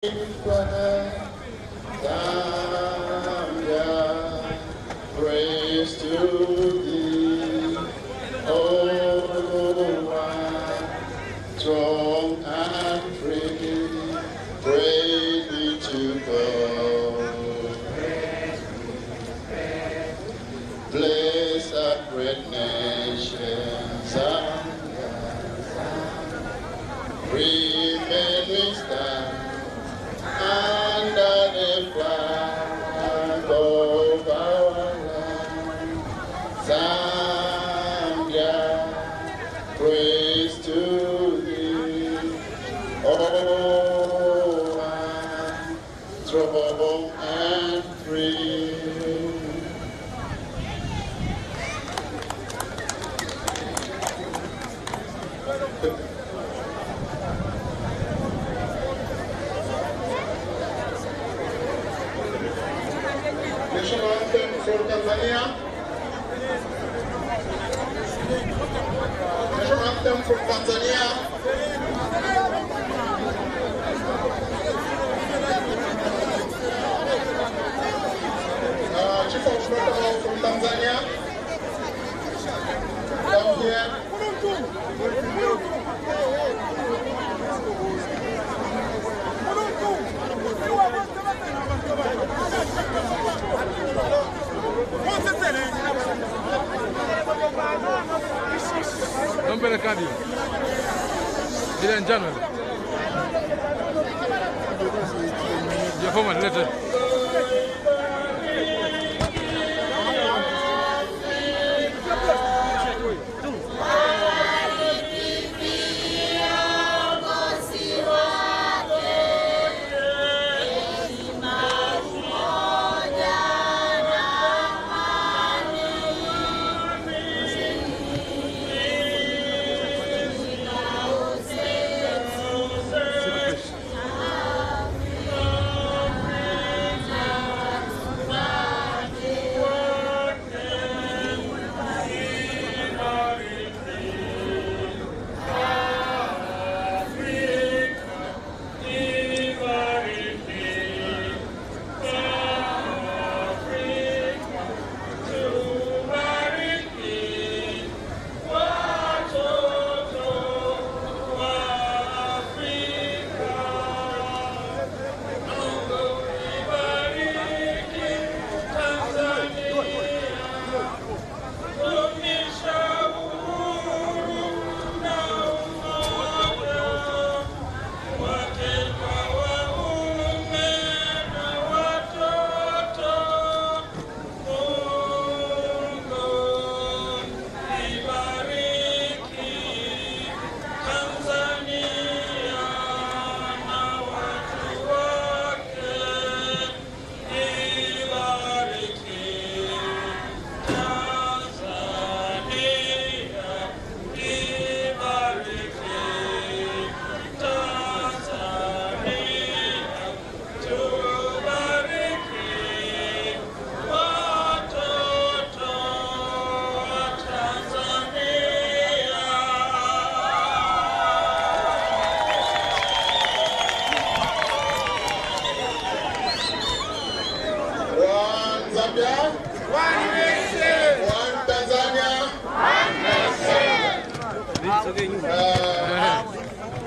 Praise to thee, O one, strong and free, praise be to God. Blessed great nations, remain we stand under the flag of our land. Zambia, praise to thee, O one, strong and free. National anthem from Tanzania. National anthem from Tanzania. Chief of Protocol from Tanzania. Down here. Non per il cambio. Direi in genere. Ya fue más leche.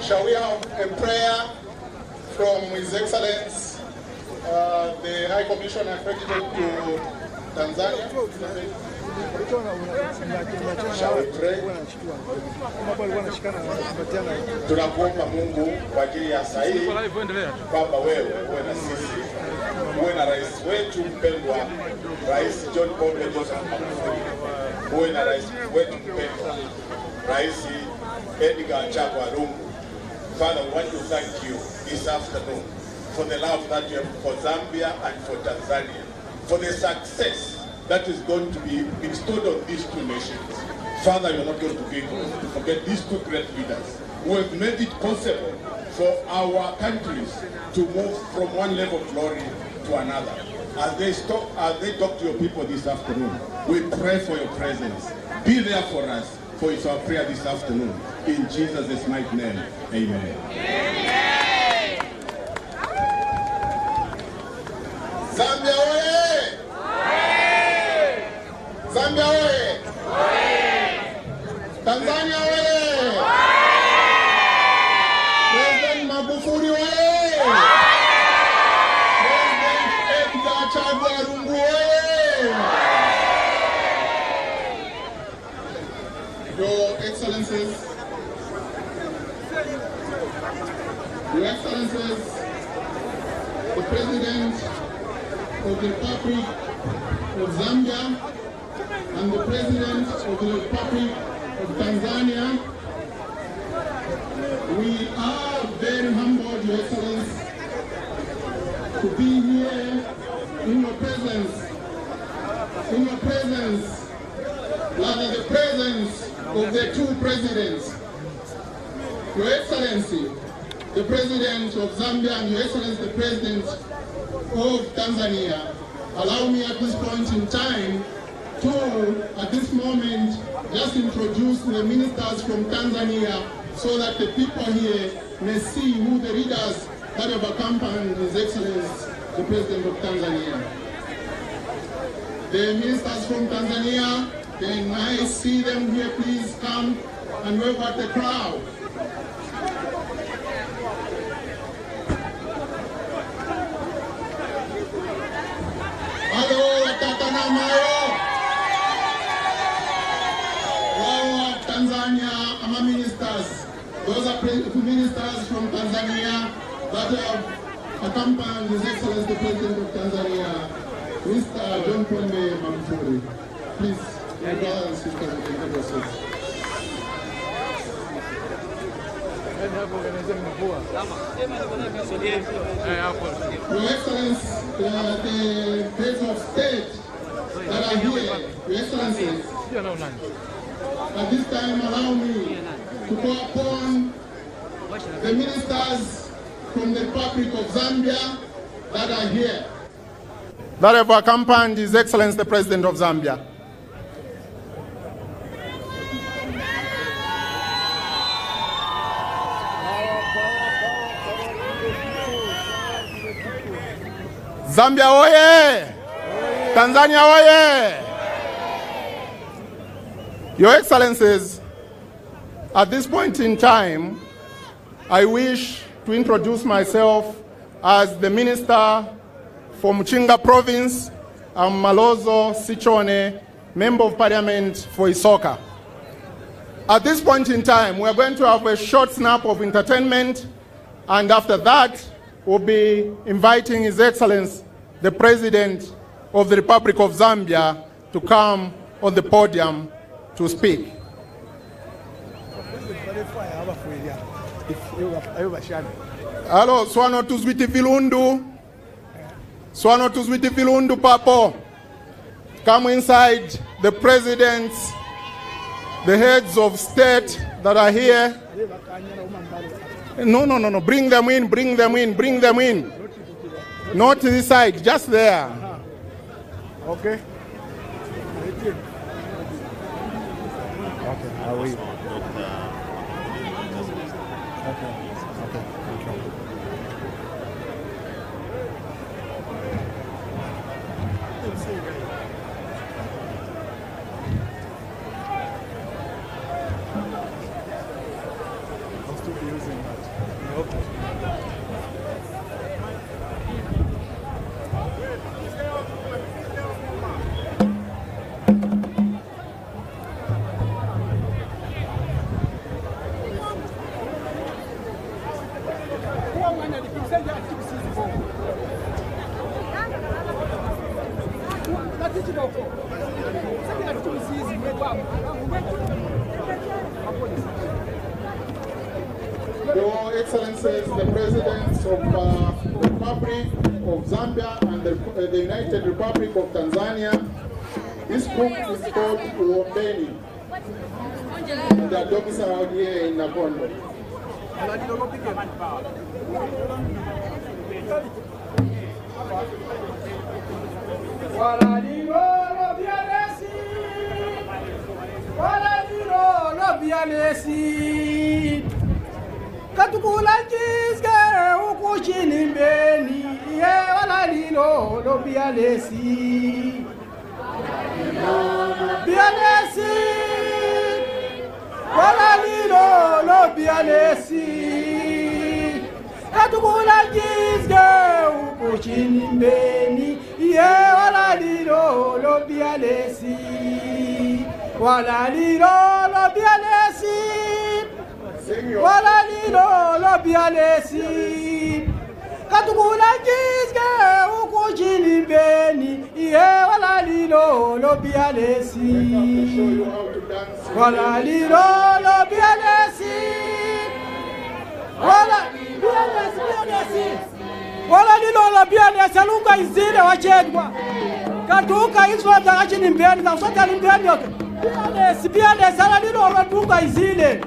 Shall we have a prayer from His Excellency, the High Commissioner accredited to Tanzania? Shall we pray? Tunakuomba Mungu kwa ajili ya saa hii kwamba wewe uwe na sisi, uwe na rais wetu mpendwa, Rais John Pombe Joseph Magufuli, uwe na rais wetu mpendwa, Rais Edgar Chagwa Lungu. Father, we want to thank you this afternoon for the love that you have for Zambia and for Tanzania, for the success that is going to be bestowed on these two nations. Father, you're not going to forget these two great leaders who have made it possible for our countries to move from one level of glory to another. As they talk to your people this afternoon, we pray for your presence. Be there for us, for it's our prayer this afternoon. In Jesus' mighty name, amen. Amen. Zambia oye! Zambia oye! Tanzania oye! President Magufuli oye! President Edgar Chagwa Lungu oye! Your Excellencies, the President of the Republic of Zambia and the President of the Republic of Tanzania, we are very humbled, Your Excellency, to be here in your presence, rather the presence of the two presidents. Your Excellency, the President of Zambia and Your Excellency, the President of Tanzania, allow me at this point in time to, at this moment, just introduce the ministers from Tanzania so that the people here may see who the leaders that have accompanied His Excellency, the President of Tanzania. The ministers from Tanzania, can I see them here? Please come and wave at the crowd. Hello, Watatana Mayo. Wow, Tanzania, ama ministers. Those are ministers from Tanzania that have accompanied His Excellency the President of Tanzania, Mr. John Pombe Magufuli. Please, my brothers and sisters, take your seats. Your Excellency, the heads of state that are here, Your Excellencies, at this time allow me to call upon the ministers from the Republic of Zambia that are here, that have accompanied His Excellency the President of Zambia. Zambia oye! Tanzania oye! Your Excellencies, at this point in time, I wish to introduce myself as the Minister for Mchinga Province. I'm Malozo Sichone, Member of Parliament for Isoka. At this point in time, we are going to have a short snap of entertainment, and after that, we'll be inviting His Excellency, the President of the Republic of Zambia, to come on the podium to speak. Hello, Swano tuzwiti vilundu. Swano tuzwiti vilundu, papo. Come inside, the presidents, the heads of state that are here. No. Bring them in. Not this side, just there. Okay. Okay, how are you? Okay. I'll still be using that. Okay. Your Excellencies, the Presidents of the Republic of Zambia and the United Republic of Tanzania, this group is called Uombeni. They are domiciled here in Nakondo. Katukula jizge ukuchini mbeni ye wala lilo lo bialesi. Bialesi. Wala lilo lo bialesi. Katukula jizge ukuchini mbeni. Ye wala lilo lo bialesi. Wala lilo lo bialesi. Wala lilo lo bialesi. Katukula jizge ukuchini mbeni. Ye wala lilo lo bialesi. Wala lilo lo bialesi. Wala bialesi. Wala lilo lo bialesi. Alunga izile wachedwa. Katuka izwa zakachini mbeni. Zakusota ni mbeni yote. Bialesi. Ala lilo lo dunga izile.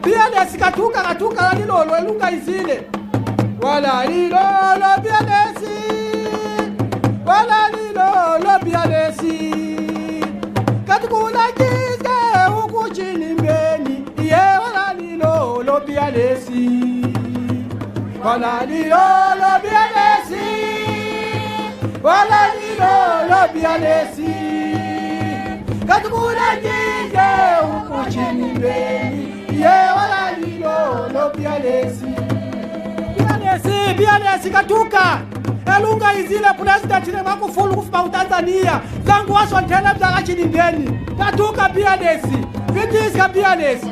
Bialesi katuka lilo lo lunga izile. Wala lilo lo bialesi. Wala lilo lo bialesi. Katukula jizge ukuchini mbeni. Ye wala lilo lo bialesi. Wala lilo lo bialesi. Wala lilo lo bialesi. Katukula jizge ukuchini mbeni. Ye wala lilo lo bialesi. Bialesi katuka. Elunga izile president ne makufulu kufa Tanzania. Zangu waswa ntela mzakachini mbeni. Katuka bialesi. Vitiska bialesi.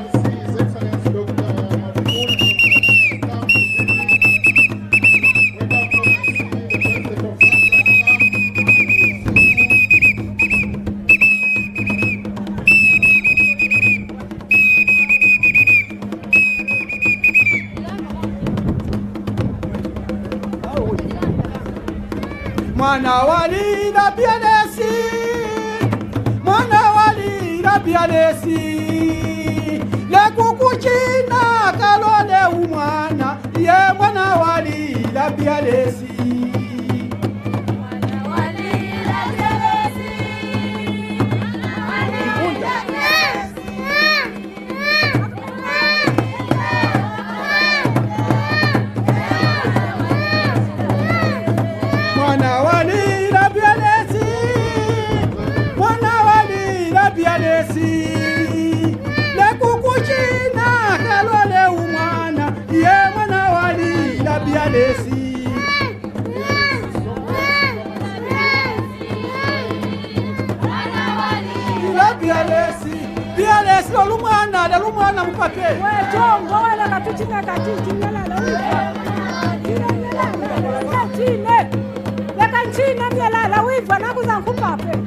Mwana wali la bialesi. Mwana wali la bialesi. Le kukuchina kalole umwana. Ye mwana wali la bialesi. Mwana wali la bialesi. Mwana wali la bialesi. Le kukuchina kalole umwana. Ye mwana wali la bialesi. La bialesi. Bialesi lo lumwana mpate. Wewe jongo wala katuchina katiti nyala chine. Leka chine myelala wiva nakuza nkupape.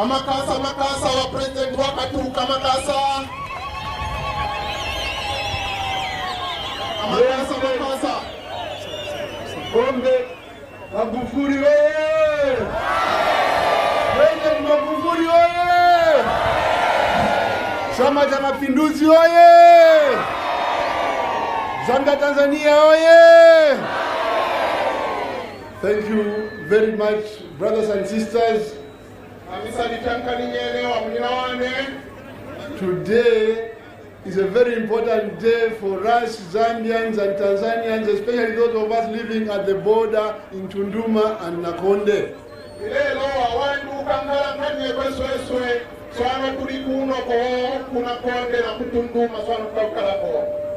Amakasa wa president wakatuka makasa. Amakasa. Pombe Magufuli wewe! President Magufuli wewe! Chama cha Mapinduzi wewe! Zambia Tanzania wewe! Thank you very much, brothers and sisters. Today is a very important day for us Zambians and Tanzanians, especially those of us living at the border in Tunduma and Nakonde.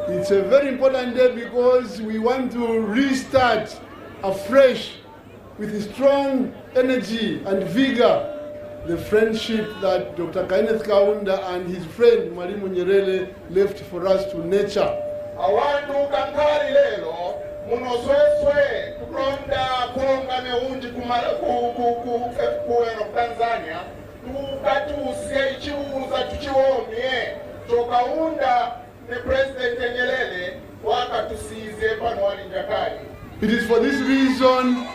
It's a very important day because we want to restart afresh with strong energy and vigor the friendship that Dr. Kenneth Kaunda and his friend Mwalimu Nyerere left for us to nurture. Awantu kankari lelo munosweswe tukonda kuonga meunji kuweno Tanzania tukatusie ichiuza tuchiwomye Kaunda the President Nyerere wakatusize pano walinjakani. It is for this reason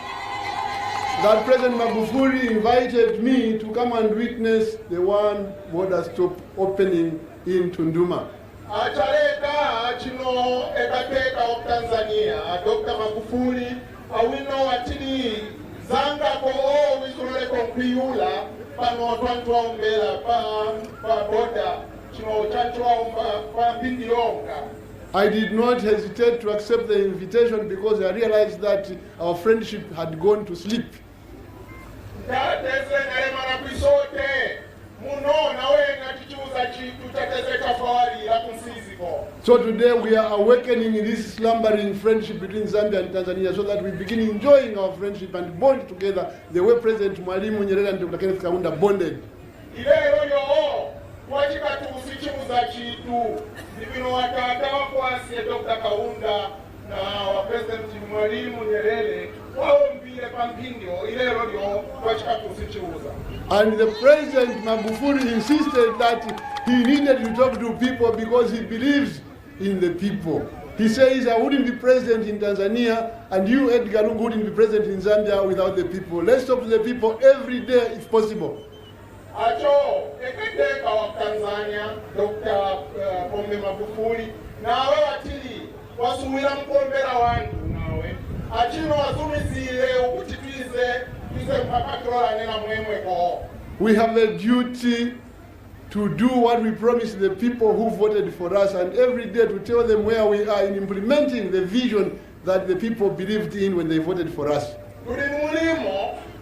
that President Magufuli invited me to come and witness the one border stop opening in Tunduma. Achaleka chino ekateka of Tanzania, Dr. Magufuli, awino atini zanga ko o wizulole konkwiyula pano twantu waombela pa border chino chantu waomba pa pindi yonga. I did not hesitate to accept the invitation because I realized that our friendship had gone to sleep. So today we are awakening this slumbering friendship between Zambia and Tanzania so that we begin enjoying our friendship and bond together the way President Mwalimu Nyerere and Dr. Kenneth Kaunda bonded. Dr. Kaunda na wa President Mwalimu Nyerere and the President Magufuli insisted that he needed to talk to people because he believes in the people. He says, I wouldn't be president in Tanzania and you, Edgar Lungu, wouldn't be president in Zambia without the people. Let's talk to the people every day if possible. Acho, ekateka wa Tanzania, Dr. Pombe Magufuli, na watili wasumira mkombera wantu nawe. Achino wasumizile ukutitwize mpaka nena mwemwe ko. We have a duty to do what we promised the people who voted for us and every day to tell them where we are in implementing the vision that the people believed in when they voted for us.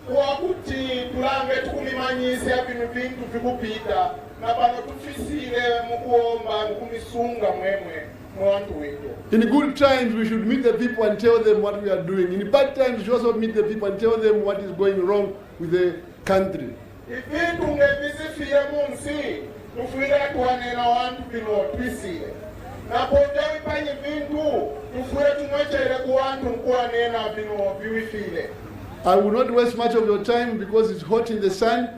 Wakuti tulambe tukumimanyise abinu bintu vikupita na pano tufisile mukuomba mukumisunga mwemwe mwantu wetu. In good times we should meet the people and tell them what we are doing. In bad times we should also meet the people and tell them what is going wrong with the country. Ifintu ngebizifile munsi tufile tuwanena wantu bino twisile. Na pojawi panyi vintu tufile tumwechere kuwantu nkuwanena bino viwifile. I will not waste much of your time because it's hot in the sun.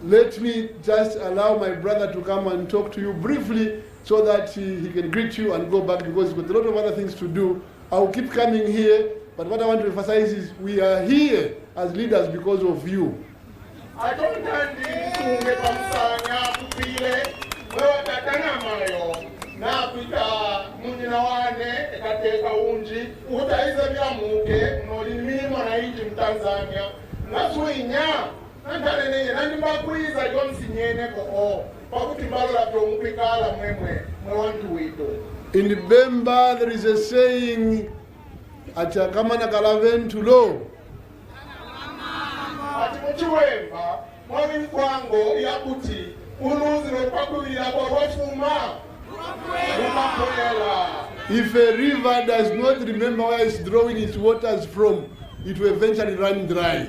Let me just allow my brother to come and talk to you briefly so that he can greet you and go back because he's got a lot of other things to do. I will keep coming here, but what I want to emphasize is we are here as leaders because of you. I don't understand na pita mungi na wane ekateka unji utaiza bila muke mnolimimo na inji mtanzania nasuinya nandanene nandimbakwiza yonsi nyene koko pakuti mbalo la tomupikala mwemwe mwantu wito. In Bemba there is a saying achakamana kalaventulo ati muchiwemba mwami kwango yakuti uluzile pakuwila kwa wafuma. If a river does not remember where it's drawing its waters from, it will eventually run dry.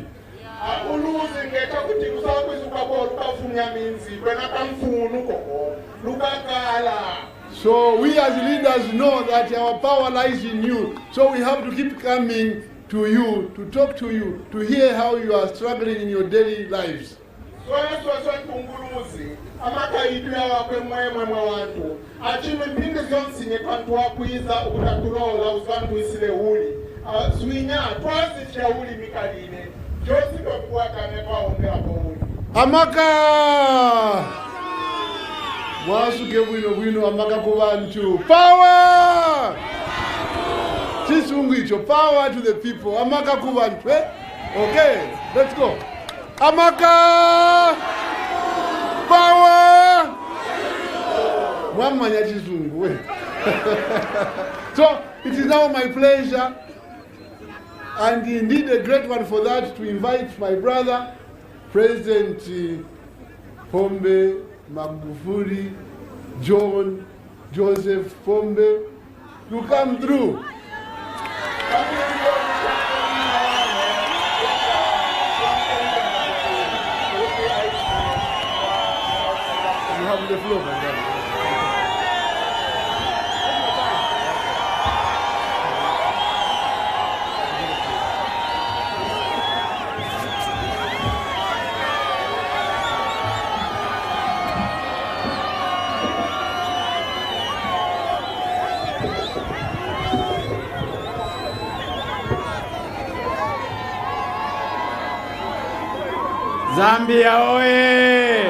So we as leaders know that our power lies in you. So we have to keep coming to you, to talk to you, to hear how you are struggling in your daily lives. swaswa ntunguluzi amakayidwe wakwe mwemwe wantu achimwe mpindi zonsi nyekantu wakwiza ukutaturola uzantu isile uli zwinya twazifya uli mikaline josi kwakuwakane kwa ombea kwa uli amaka mwasuke bwino amaka kubantu power chisungu icho power to the people amaka kubantu okay let's go amaka power mwamanya chisungu so it is now my pleasure and indeed a great one for that to invite my brother President Pombe Magufuli John Joseph Pombe to come through. You have the floor, my brother. Zambia oye!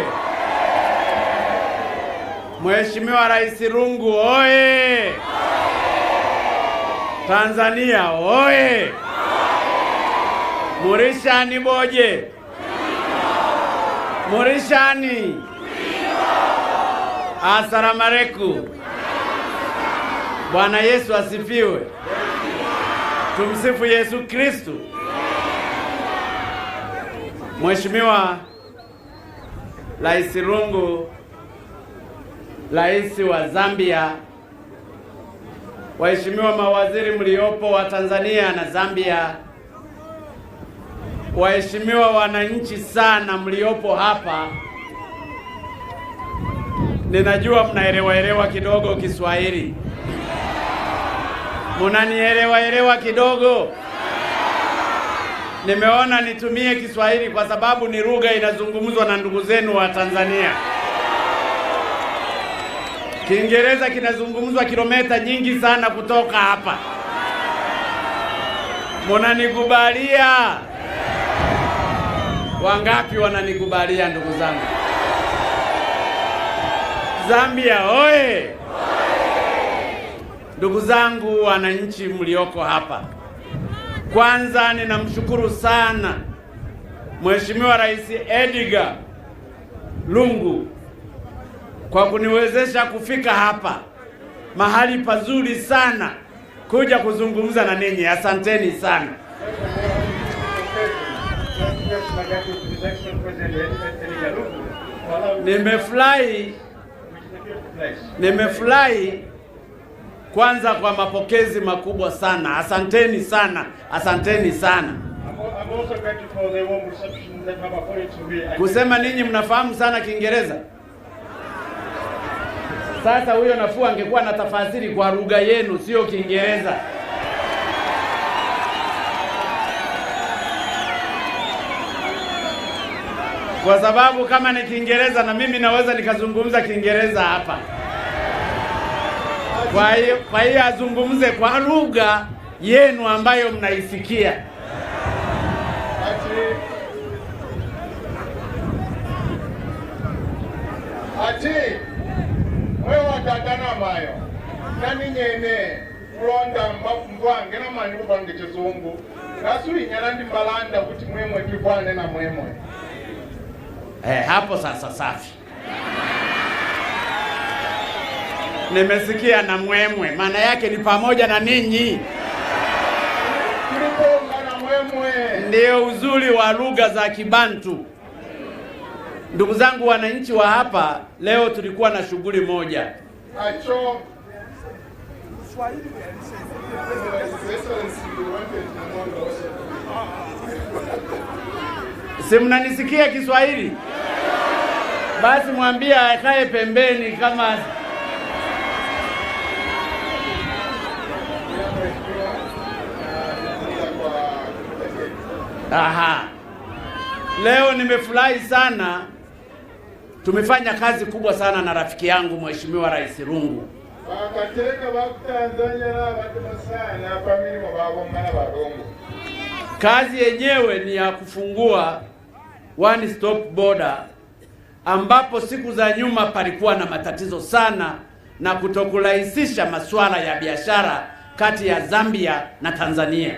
Mheshimiwa Rais Lungu oye! Tanzania oye! Murishani boje! Murishani! Asalamu alaykum. Bwana Yesu asifiwe. Tumsifu Yesu Kristo. Mheshimiwa Rais Lungu, Rais wa Zambia, waheshimiwa mawaziri mliopo wa Tanzania na Zambia, waheshimiwa wananchi sana mliopo hapa, ninajua mnaelewa kidogo Kiswahili. Mnanielewa kidogo? Nimeona nitumie Kiswahili kwa sababu ni lugha inazungumzwa na ndugu zenu wa Tanzania. Kiingereza kinazungumzwa kilomita nyingi sana kutoka hapa. Mnanikubalia? Wangapi wananikubalia ndugu zangu? Zambia oye! Ndugu zangu wananchi mlioko hapa, kwanza ninamshukuru sana Mheshimiwa Rais Edgar Lungu kwa kuniwezesha kufika hapa mahali pazuri sana kuja kuzungumza na ninyi. Asanteni sana. Nimefurahi kwanza kwa mapokezi makubwa sana. Asanteni sana. Asanteni sana. Kusema ninyi mnafahamu sana Kiingereza. Sasa huyo nafua angekuwa na tafasiri kwa lugha yenu, sio Kiingereza. Kwa sababu kama ni Kiingereza na mimi naweza nikazungumza Kiingereza hapa. Kwa hiyo azungumze kwa lugha yenu ambayo mnaisikia. Ati wewe watatana mayo nani nyene kulonda mbwange na mani kubange kizungu nasuri nyarandi mbalanda kuti mwemwe kipwane na mwemwe. Hapo sasa safi. Nimesikia na mwemwe, maana yake ni pamoja na ninyi. Tuliponga na mwemwe. Ndio uzuri wa lugha za Kibantu. Ndugu zangu wananchi wa hapa, leo tulikuwa na shughuli moja. Acho si mnanisikia Kiswahili? Basi mwambie akae pembeni kama aha. Leo nimefurahi sana, tumefanya kazi kubwa sana na rafiki yangu Mheshimiwa Rais Lungu. Kazi yenyewe ni ya kufungua one stop border, ambapo siku za nyuma palikuwa na matatizo sana na kutokurahisisha masuala ya biashara kati ya Zambia na Tanzania.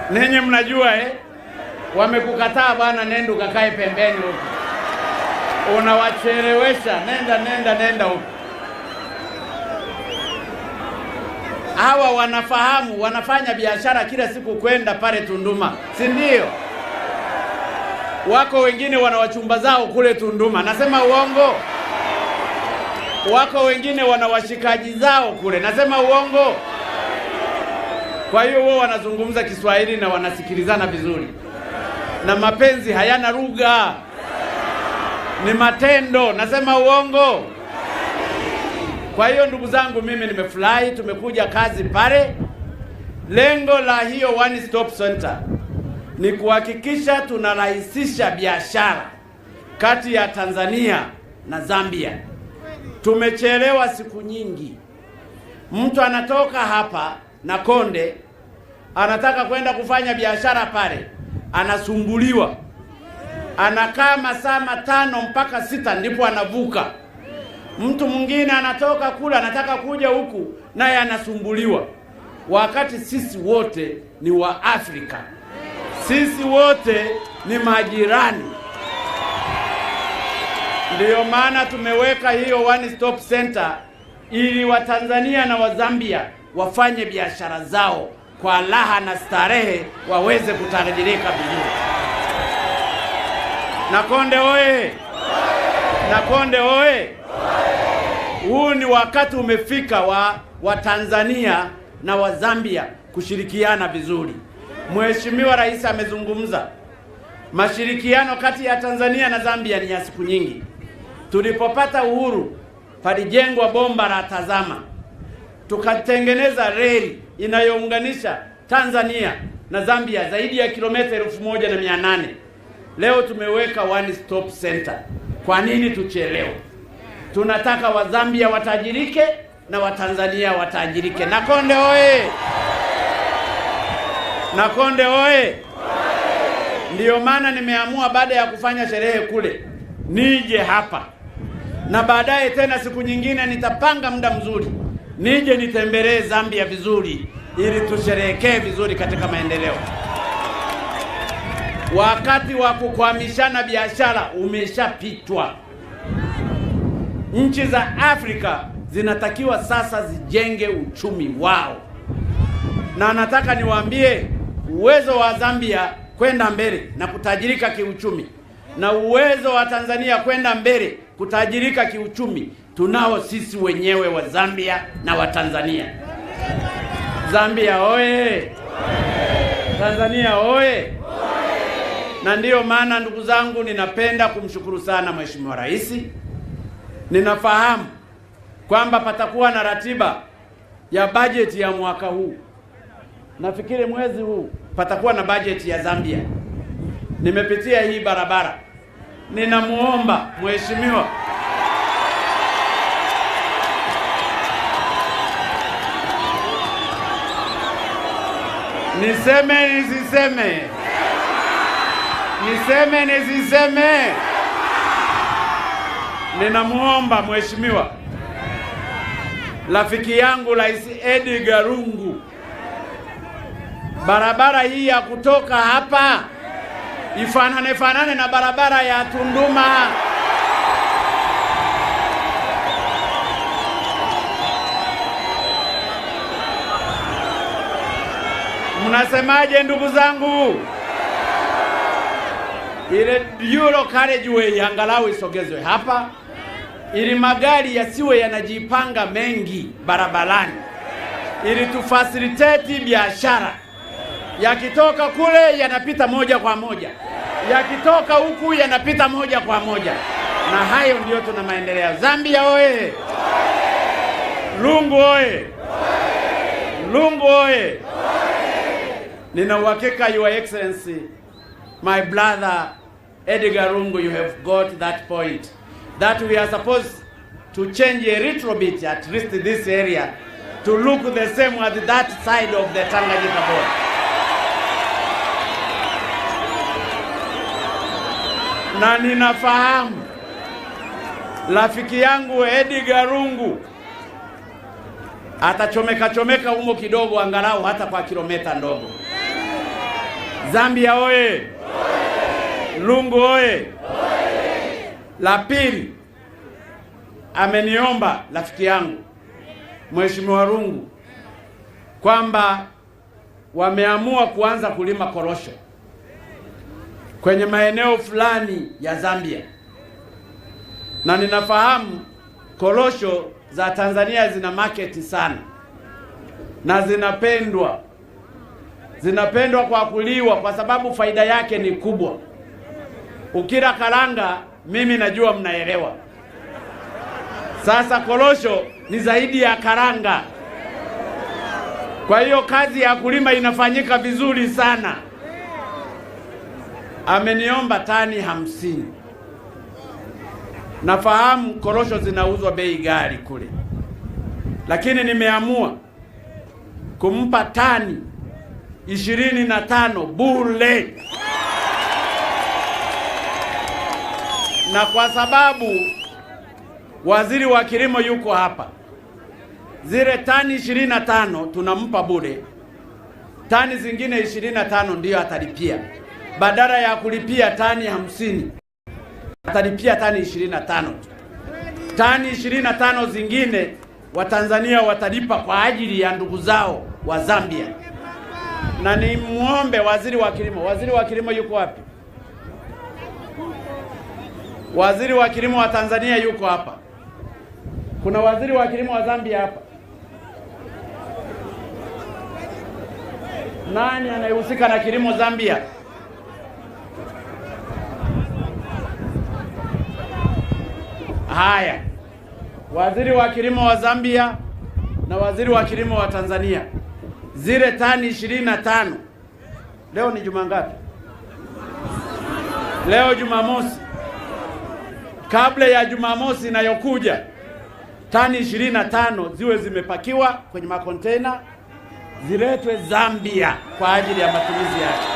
Ninyi mnajua wamekukataa bwana, nenda ukakae pembeni huko. Unawachelewesha, nenda huko. Hawa wanafahamu, wanafanya biashara kila siku kwenda pale Tunduma, si ndio? Wako wengine wana wachumba zao kule Tunduma, nasema uongo? Wako wengine wana washikaji zao kule, nasema uongo? Kwa hiyo wao wanazungumza Kiswahili na wanasikilizana vizuri, na mapenzi hayana lugha, ni matendo, nasema uongo? Kwa hiyo ndugu zangu, mimi nimefurahi, tumekuja kazi pale. Lengo la hiyo one stop center ni kuhakikisha tunarahisisha biashara kati ya Tanzania na Zambia. Tumechelewa siku nyingi. Mtu anatoka hapa na Konde anataka kwenda kufanya biashara pale, anasumbuliwa, anakaa masaa 5 mpaka 6 ndipo anavuka. Mtu mwingine anatoka kule anataka kuja huku, naye anasumbuliwa, wakati sisi wote ni wa Afrika, sisi wote ni majirani. Ndiyo maana tumeweka hiyo one stop center ili Watanzania na Wazambia wafanye biashara zao kwa raha na starehe, waweze kutajirika vizuri. Nakonde oye! Nakonde oye! Huu ni wakati umefika wa Tanzania na wa Zambia kushirikiana vizuri. Mheshimiwa Rais amezungumza. Mashirikiano kati ya Tanzania na Zambia ni ya siku nyingi. Tulipopata uhuru, palijengwa bomba la Tazama. Tukatengeneza reli inayounganisha Tanzania na Zambia zaidi ya kilomita 1800. Leo tumeweka one stop center. Kwa nini tuchelewe? Tunataka Wazambia watajirike na Watanzania watajirike. Nakonde oye! Nakonde oye! Ndiyo maana nimeamua baada ya kufanya sherehe kule nije hapa, na baadaye tena siku nyingine nitapanga muda mzuri nije nitembelee Zambia vizuri, ili tusherehekee vizuri katika maendeleo. Wakati wa kukwamishana biashara umeshapitwa. Nchi za Afrika zinatakiwa sasa zijenge uchumi wao, na nataka niwaambie, uwezo wa Zambia kwenda mbele na kutajirika kiuchumi na uwezo wa Tanzania kwenda mbele kutajirika kiuchumi tunao sisi wenyewe wa Zambia na wa Tanzania. Zambia oye! Tanzania oye! Na ndiyo maana ndugu zangu, ninapenda kumshukuru sana Mheshimiwa Rais. Ninafahamu kwamba patakuwa na ratiba ya bajeti ya mwaka huu. Nafikiri mwezi huu patakuwa na bajeti ya Zambia. Nimepitia hii barabara. Ninamuomba Mheshimiwa niseme nisiseme, niseme nisiseme, ninamuomba Mheshimiwa rafiki yangu Rais Edgar Lungu, barabara hii ya kutoka hapa ifanane na barabara ya Tunduma. Mnasemaje ndugu zangu? Ile Euro carriageway angalau isogezwe hapa, ili magari yasiwe yanajipanga mengi barabarani, ili tufacilitate biashara. Yakitoka kule yanapita moja kwa moja, yakitoka huku yanapita moja kwa moja. na hayo ndiyo tuna maendeleo. Zambia oye! Lungu oye! Lungu oye! Nina uhakika, Your Excellency, my brother Edgar Lungu, you have got that point, that we are supposed to change a little bit, at least this area, to look the same as that side of the Tanganyika border. Na ninafahamu rafiki yangu Edgar Lungu atachomeka humo kidogo, angalau hata kwa kilomita ndogo. Zambia oye! Lungu oye! La pili, ameniomba rafiki yangu Mheshimiwa Lungu kwamba wameamua kuanza kulima korosho kwenye maeneo fulani ya Zambia, na ninafahamu korosho za Tanzania zina market sana na zinapendwa kwa kuliwa, kwa sababu faida yake ni kubwa. Ukila karanga, mimi najua mnaelewa. Sasa korosho ni zaidi ya karanga, kwa hiyo kazi ya kulima inafanyika vizuri sana. Ameniomba tani 50. Nafahamu korosho zinauzwa bei ghali kule, lakini nimeamua kumpa tani 25 bure. Na kwa sababu waziri wa kilimo yuko hapa, zile tani 25 tunampa bure, tani zingine 25 ndiyo atalipia. Badala ya kulipia tani 50, atalipia tani 25. Tani 25 zingine Watanzania watalipa kwa ajili ya ndugu zao wa Zambia. Na ni muombe waziri wa kilimo yuko wapi? Waziri wa kilimo wa Tanzania yuko hapa. Kuna waziri wa kilimo wa Zambia hapa? Nani anayehusika na kilimo Zambia? Haya, waziri wa kilimo wa Zambia na waziri wa kilimo wa Tanzania, zile tani 25. Leo ni juma ngapi? Leo Jumamosi. Kabla ya Jumamosi inayokuja, tani 25 ziwe zimepakiwa kwenye makontena, ziletwe Zambia kwa ajili ya matumizi yake.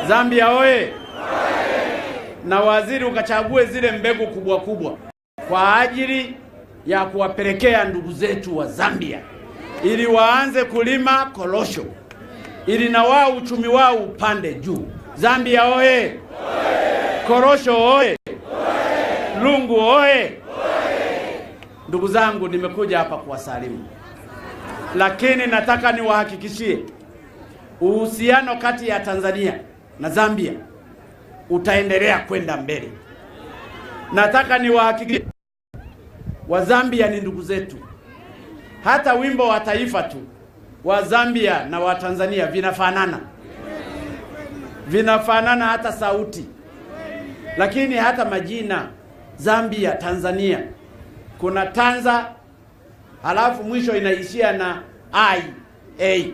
Zambia oye! Na waziri ukachague zile mbegu kubwa kubwa kwa ajili ya kuwapelekea ndugu zetu wa Zambia, ili waanze kulima korosho, ili na wao uchumi wao upande juu. Zambia oye! Korosho oye! Lungu oye! Ndugu zangu, nimekuja hapa kuwasalimu, lakini nataka niwahakikishie uhusiano kati ya Tanzania na Zambia utaendelea kwenda mbele. Nataka niwahakikishie wa Zambia ni ndugu zetu. Hata wimbo wa taifa tu wa Zambia na wa Tanzania vinafanana hata sauti, lakini hata majina Zambia, Tanzania, kuna Tanza halafu mwisho inaishia na IA.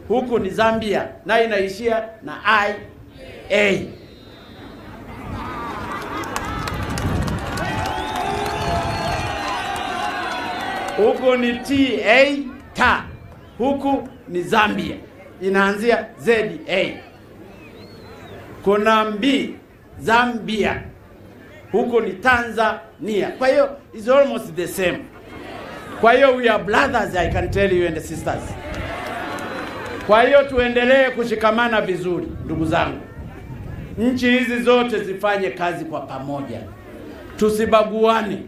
Huku ni Zambia na inaishia na IA. Huku ni TA, huku ni Zambia inaanzia ZA. Kuna mbi Zambia, huku ni Tanzania. Kwa hiyo it's almost the same. Kwa hiyo we are brothers, I can tell you, and sisters. Kwa hiyo tuendelee kushikamana vizuri, ndugu zangu. Nchi hizi zote zifanye kazi kwa pamoja, tusibaguane.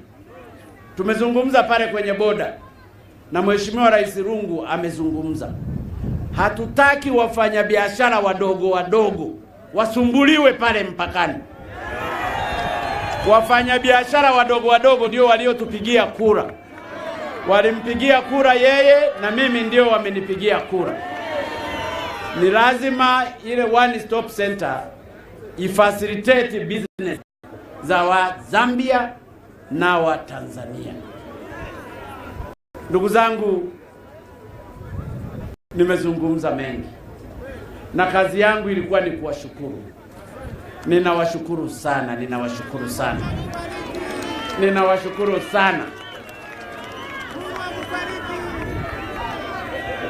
Tumezungumza pale kwenye boda na Mheshimiwa Rais Lungu amezungumza. Hatutaki wafanyabiashara wadogo wasumbuliwe pale mpakani. Wafanyabiashara wadogo ndio waliotupigia kura. Walimpigia kura yeye na mimi ndio wamenipigia kura. Ni lazima ile one stop center ifacilitate business za wa Zambia na wa Tanzania. Ndugu zangu, nimezungumza mengi na kazi yangu ilikuwa ni kuwashukuru. Ninawashukuru sana, ninawashukuru sana, ninawashukuru sana.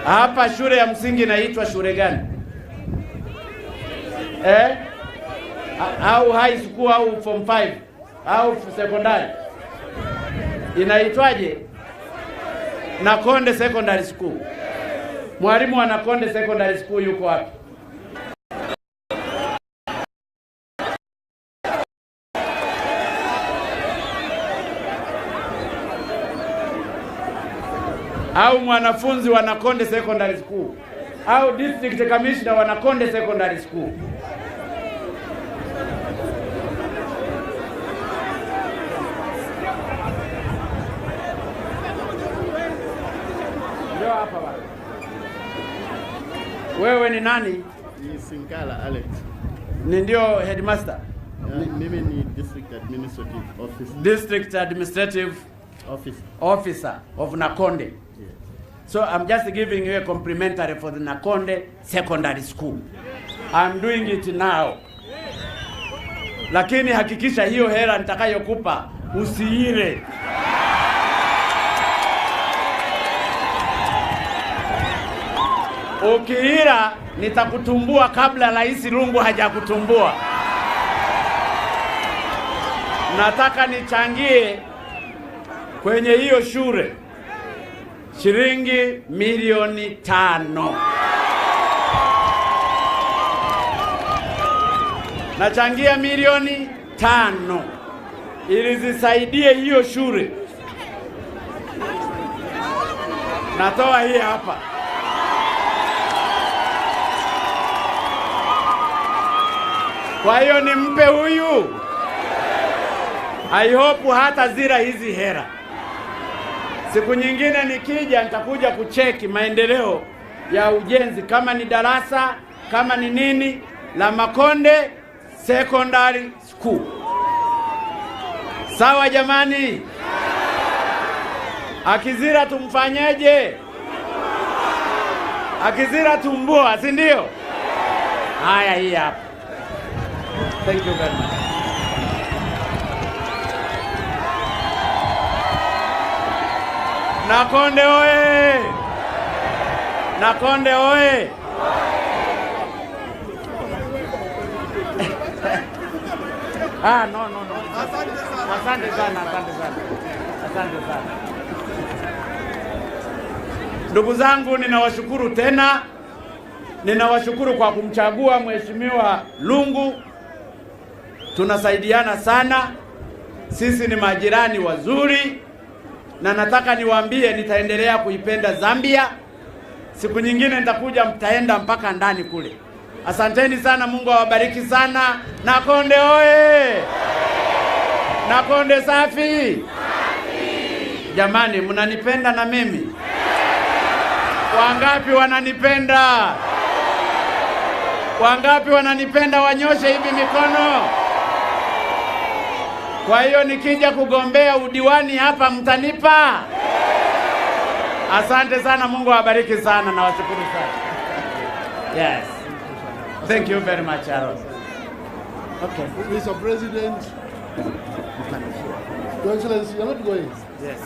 Hapa shule ya msingi inaitwa shule gani? Au high school au form 5 au secondary? Inaitwaje? Nakonde Secondary School. Mwalimu wa Nakonde Secondary School yuko wapi? Au mwanafunzi wa Nakonde Secondary School au district commissioner wa Nakonde Secondary School? Ndio hapa bwana. Wewe ni nani? Ni Sinkala Alex. Ni ndio headmaster? Mimi ni district administrative officer. District administrative officer of Nakonde. Yes. So I'm just giving you a complimentary for the Nakonde Secondary School. I'm doing it now. Lakini hakikisha hiyo hela nitakayokupa usiile. Ukiila nitakutumbua kabla Rais Lungu hajakutumbua. Nataka nichangie kwenye hiyo shule shilingi milioni 5. Nachangia milioni 5 ili zisaidie hiyo shule. Natoa hii hapa. Kwa hiyo nimpe huyu. I hope hata zira hizi hera. Siku nyingine nikija nitakuja kucheki maendeleo ya ujenzi, kama ni darasa, kama ni nini, la Nakonde Secondary School. Sawa jamani? Akizira tumfanyeje? Akizira tumbua, si ndio? Haya, hii hapa. Thank you very much. Nakonde oye! Nakonde oye! No. Asante sana. Asante sana. Ndugu zangu, ninawashukuru tena. Ninawashukuru kwa kumchagua Mheshimiwa Lungu. Tunasaidiana sana. Sisi ni majirani wazuri. Na nataka niwaambie nitaendelea kuipenda Zambia. Siku nyingine nitakuja, mtaenda mpaka ndani kule. Asanteni sana, Mungu awabariki sana. Nakonde oye! Nakonde safi! Jamani, mnanipenda na mimi? Wangapi wananipenda? Wangapi wananipenda? Wanyoshe hivi mikono. Kwa hiyo nikija kugombea udiwani hapa mtanipa? Asante sana, Mungu awabariki sana na washukuru sana. Yes. Thank you very much, Aaron. Okay. Mr. President, Your Excellency, you're not going? Yes.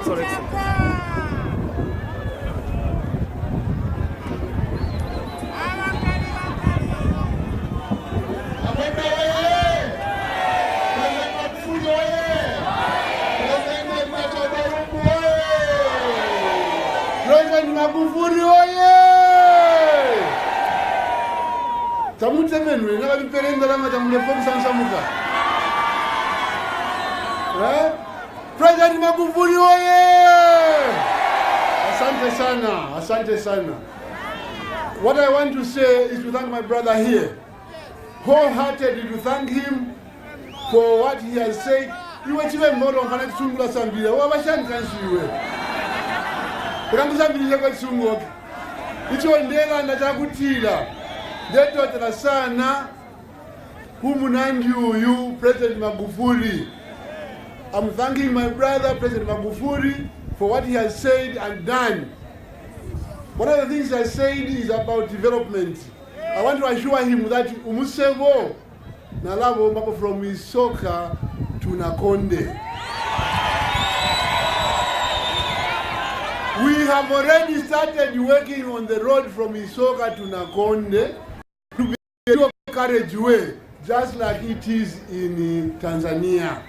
Sorry. Magufuli oye! Tamutemenwe ngabipelenda lama tamulefoku sansamuka. President Magufuli oye! Asante sana. What I want to say is to thank my brother here. Wholeheartedly to thank him for what he has said. You were even more on connect sungula sambila. Wa bashan kanshi we. Kangu sambila kwa sungo. icho ndela ndachakutira ndetotera sana kumunandi uyu President Magufuli. I'm thanking my brother President Magufuli for what he has said and done. One of the things he has said is about development. I want to assure him that umusevo nalabo mbapo from Isoka to Nakonde. We have already started working on the road from Isoka to Nakonde to be a carriageway, just like it is in Tanzania.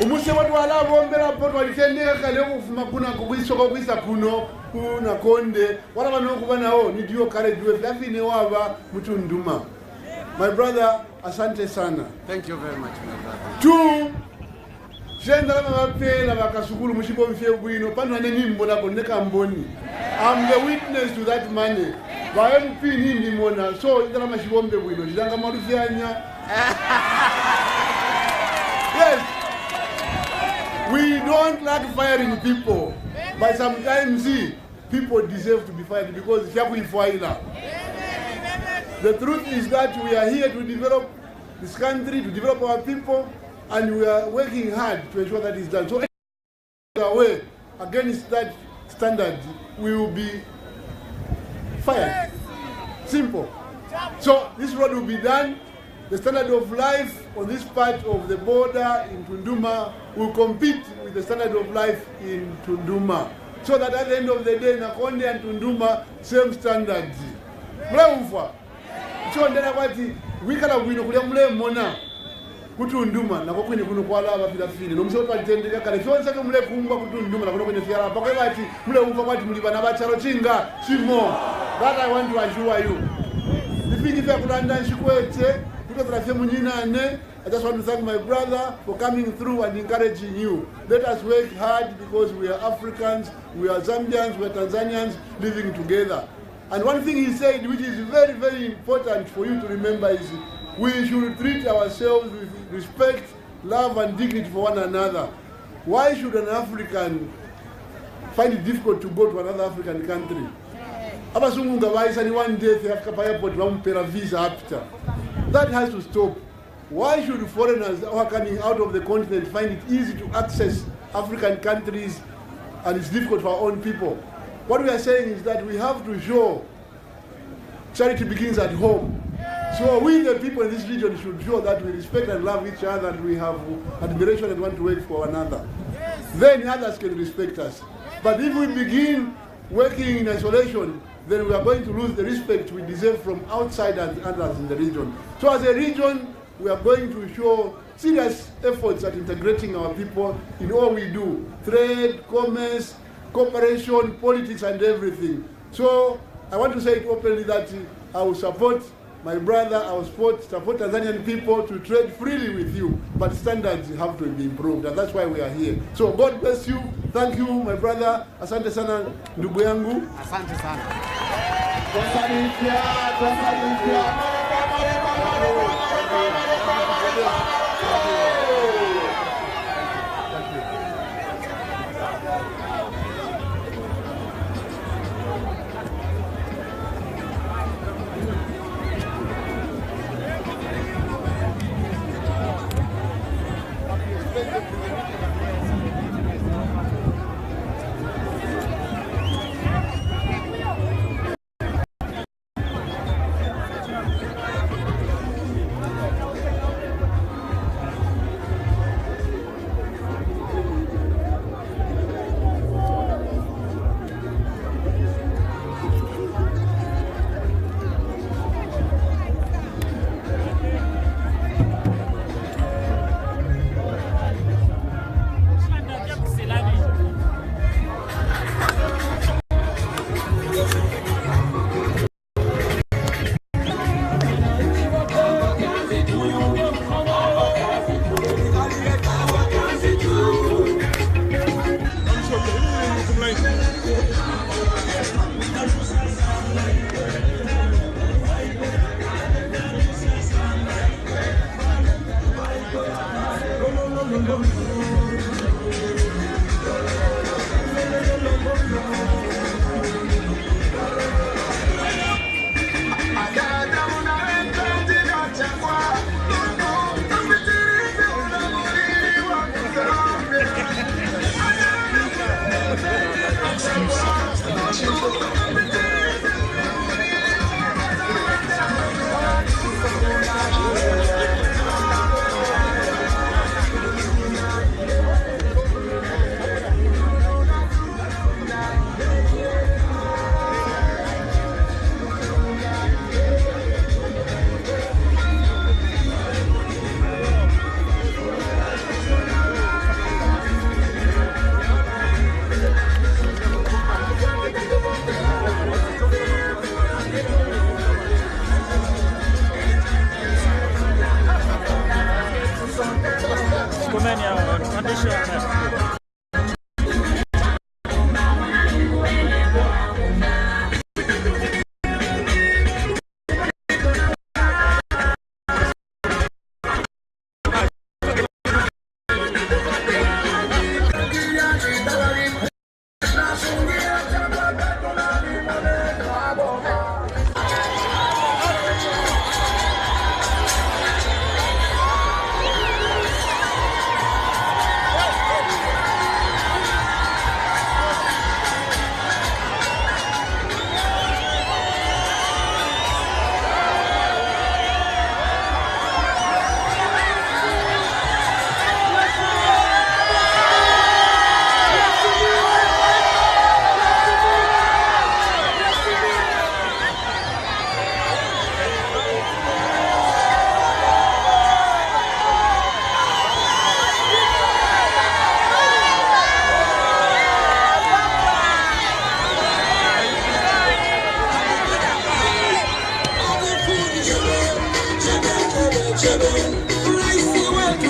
Umuse watu walavo mbela poto walitendeka kale kufuma kuna kuisoka kuisa kuno kuna Konde wala wano kubana ho ni dio carriageway dafine waba Mutunduma. My brother, asante sana. Thank you very much, my brother. Two, Jendala mapela bakasukulu mushipo mfye bwino pano ane nimbo lako neka mboni. I'm the witness to that money. Ba MP nindi mona so indala mashibombe bwino jidanga marufyanya. Yes. We don't like firing people, but sometimes people deserve to be fired because the truth is that we are here to develop this country, to develop our people, and we are working hard to ensure that it's done. So away against that standard, we will be fired. Simple. So this road will be done. The standard of life on this part of the border in Tunduma will compete with the standard of life in Tunduma. So that at the end of the day, Nakonde and Tunduma, same standards. Mleumfa. So ndena kwati wikala bwino kulya mule mona kutunduma na kokwene kuno kwala abafira fine no mso twalitendeka kale kyonse ke mule kumba kutunduma na kuno kwenye fiara pakwe bati mule umva kwati mulibana bacharo chinga chimo. That I want to assure you. Nipingi vya kulanda nchikwete kutoka munyinane. I just want to thank my brother for coming through and encouraging you. Let us work hard because we are Africans, we are Zambians, we are Tanzanians living together. And one thing he said, which is very, very important for you to remember, is we should treat ourselves with respect, love, and dignity for one another. Why should an African find it difficult to go to another African country? Abasungunga waisa one day they have to airport wampera visa after. That has to stop. Why should foreigners who are coming out of the continent find it easy to access African countries and it's difficult for our own people? What we are saying is that we have to show charity begins at home. So we, the people in this region, should show that we respect and love each other and we have admiration and want to work for one another. Then others can respect us. But if we begin working in isolation, then we are going to lose the respect we deserve from outside and others in the region. So as a region, we are going to show serious efforts at integrating our people in all we do. Trade, commerce, cooperation, politics, and everything. So I want to say it openly that I will support my brother, I will support Tanzanian people to trade freely with you, but standards have to be improved, and that's why we are here. So God bless you. Thank you, my brother. Asante sana, ndugu yangu. Asante sana.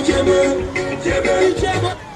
Jebe, Jebe, Jebe.